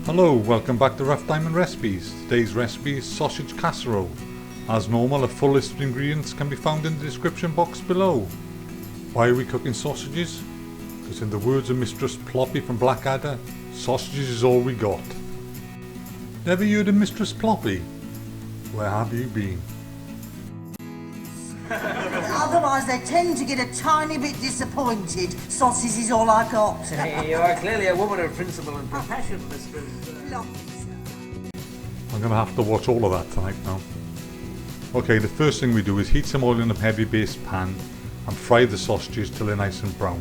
Hello, welcome back to Rough Diamond Recipes. Today's recipe is sausage casserole. As normal, a full list of ingredients can be found in the description box below. Why are we cooking sausages? Because in the words of Mistress Ploppy from Blackadder, sausages is all we got. Never heard of Mistress Ploppy? Where have you been? Otherwise they tend to get a tiny bit disappointed. Sausage is all I got. You are clearly a woman of principle and compassion, Mistress. I'm going to have to watch all of that tonight now. Okay, the first thing we do is heat some oil in a heavy base pan and fry the sausages till they're nice and brown.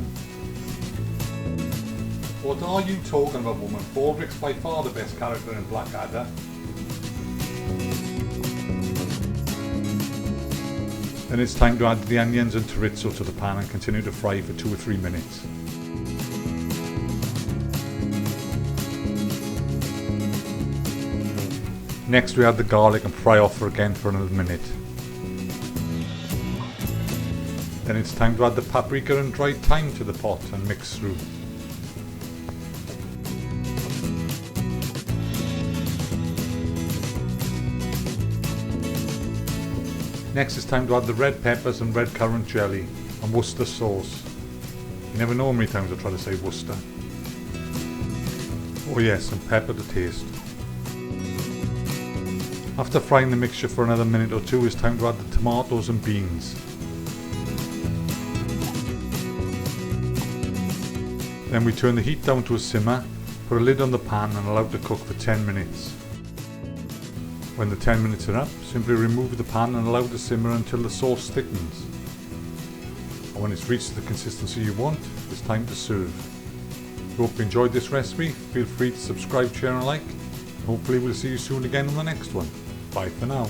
What are you talking about, woman? Baldrick's by far the best character in Blackadder. Then it's time to add the onions and chorizo to the pan and continue to fry for 2 or 3 minutes. Next we add the garlic and fry off again for another minute. Then it's time to add the paprika and dried thyme to the pot and mix through. Next it's time to add the red peppers and redcurrant jelly and Worcester sauce. You never know how many times I try to say Worcester. Oh yes, and pepper to taste. After frying the mixture for another minute or two, it's time to add the tomatoes and beans. Then we turn the heat down to a simmer, put a lid on the pan and allow it to cook for 10 minutes. When the 10 minutes are up, simply remove the pan and allow it to simmer until the sauce thickens. And when it's reached the consistency you want, it's time to serve. Hope you enjoyed this recipe. Feel free to subscribe, share and like. Hopefully we'll see you soon again on the next one. Bye for now.